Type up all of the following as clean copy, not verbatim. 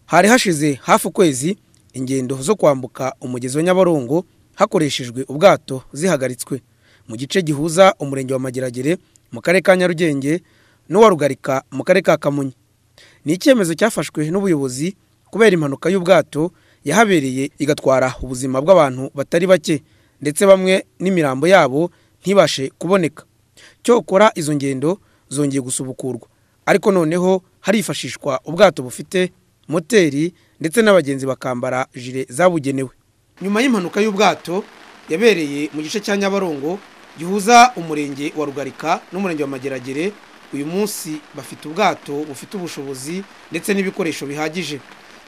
Hari hashize hafi ukwezi ingendo zo kwambuka umugezi wa Nyabarongo hakoreshejwe ubwato zihagaritswe mu gice gihuza umurenge wa Mageragere mu karere ka Nyarugenge n'uwa Rugarika mu karere ka Kamonyi. Ni icyemezo cyafashwe n'ubuyobozi kubera impanuka y'ubwato yahabereye igatwara ubuzima bw'abantu batari bake ndetse bamwe n'imirambo yabo ntibashe kuboneka. Cyokora izo ngendo zongeye gusubukurwa, ariko noneho harifashishwa ubwato bufite moteri ndetse n'abagenzi bakambara jire zabugenewe. Nyuma y'impanuka y'ubwato yabereye mu gice cya Nyabarongo gihuza umurenge wa Rugarika n'umurenge wa Mageragere, uyu munsi bafite ubwato bufite ubushobozi ndetse n'ibikoresho bihagije.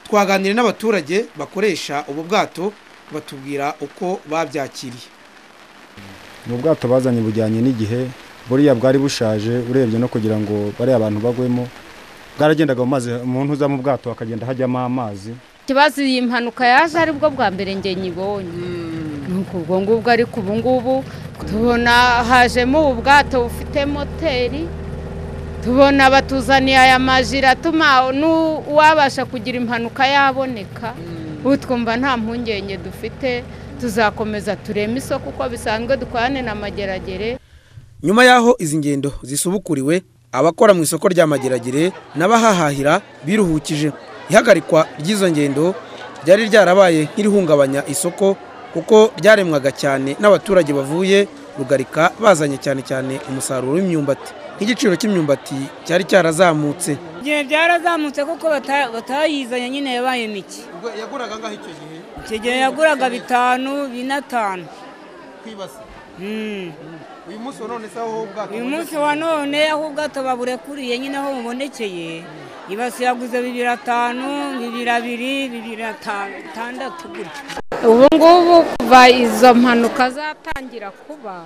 Twaganiriye n'abaturage bakoresha ubu bwato batubwira uko babyakiriye. Mu bwato bazanye bujyanye n'igihe, buriya bwari bushaje urebye no kugira ngo bari abantu bagwemo, bwaragendaga mu mazi, umuntu uza mu bwato akagenda hajyamo amazi. Ikibazo iyi mpanuka yaje ari bwo bwa mbere nge nyibonye, nuko ubwo ngubwo ariko ubu ngubu tubona hajemo ubwato bufite moteri, tubona batuzaniye aya majire atuma n'uwabasha kugira impanuka yaboneka. Ubu twumva nta mpungenge dufite, tuzakomeza tureme isoko uko bisanzwe dukorane na Mageragere. Nyuma yaho izi ngendo zisubukuriwe, abakora mu isoko rya Mageragere n'abahahahira biruhukije. Ihagarikwa ry'izo ngendo ryari ryarabaye nk'irihungabanya isoko kuko ryaremwaga cyane n'abaturage bavuye Rugarika bazanye cyane umusaruro w'imyumbati. Nk'igiciro cy'imyumbati cyari cyarazamutse. Igihe byarazamutse kuko batayizanye nyine yabaye mike. Yaguraga ngaho icyo gihe? Icyo gihe yaguraga 5, 5. Kwibasa. Uyu munsi wa none saho ubwato. Uyu munsi wa none aho ubwato baburekuriye nyine aho mubonekeye. Ibasi yaguze 2,5, 2,2, 2,5 gutyo. Ubu ngubu kuva izo mpanuka zatangira kuba,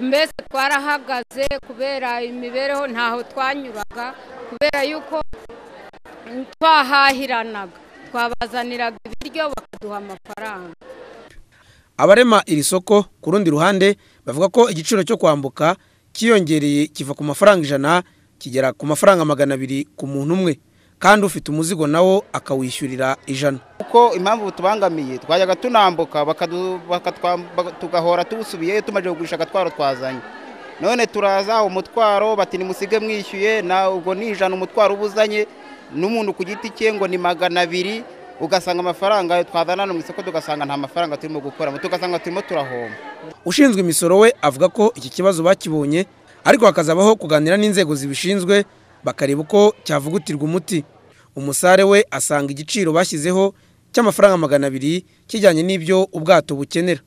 mbese twarahagaze kubera imibereho ntaho twanyuraga, kubera yuko twahahiranaga, twabazaniraga ibiryo bakaduha amafaranga. Abarema iri soko ku rundi ruhande bavuga ko igiciro cyo kwambuka kiyongereye kiva ku mafaranga 100 kigera ku mafaranga 200 ku muntu umwe, kandi ufite umuzigo nawo akawishyurira 100. Uko impamvu tubangamiye twajyaga tunambuka tugahora tubusubiye tumaje kugurisha agatwaro twazanye, none turaza umutwaro bati nimusige mwishyuye, na ubwo ni 100 umutwaro ubuzanye n'umuntu ku giti cye ngo ni 200, ugasanga amafaranga twazana mu isoko tugasanga nta mafaranga turimo gukora, tugasanga turimo turahomba. Ushinzwe imisoro we avuga ko iki kibazo bakibonye, ariko hakazabaho kuganira n'inzego zibishinzwe bakareba uko cyavugutirwa umuti. Umusare we asanga igiciro bashyizeho cy'amafaranga 200 kijyanye n'ibyo ubwato bukenera.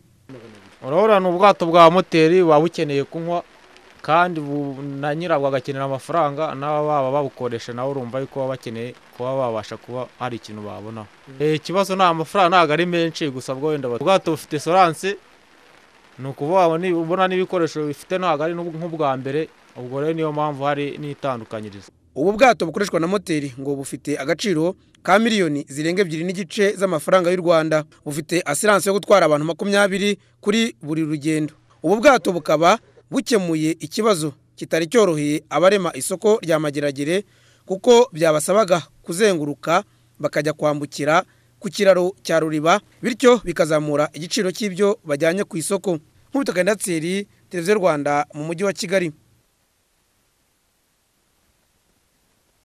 Urabona n'ubwato bwa moteri wabukeneye kunywa, kandi na nyirabwo agakenera amafaranga, n'ababa babukoresha nawe urumva yuko bakeneye kuba babasha kuba hari ikintu babona. Ikibazo nta amafaranga ntago ari menshi, gusa bwo wenda ubwato bufite assurance, nukuvuga ubona n'ibikoresho bifite ntago ari nk'ubwa mbere, ubwo rero niyo mpamvu hari n'itandukanyirizo. Ubu bwato bukoreshwa na moteri ngo bufite agaciro ka miliyoni zirenga 2.5 z'amafaranga y'u Rwanda. Bufite assurance yo gutwara abantu 20 kuri buri rugendo. Ubu bwato bukaba bukemuye ikibazo kitari cyoroheye abarema isoko rya Mageragere, kuko byabasabaga kuzenguruka bakajya kwambukira ku kiraro cya Ruriba, bityo bikazamura igiciro cy'ibyo bajyanye ku isoko. Nk'ubutaka Ndatseri, Televiziyo Rwanda mu mujyi wa Kigali.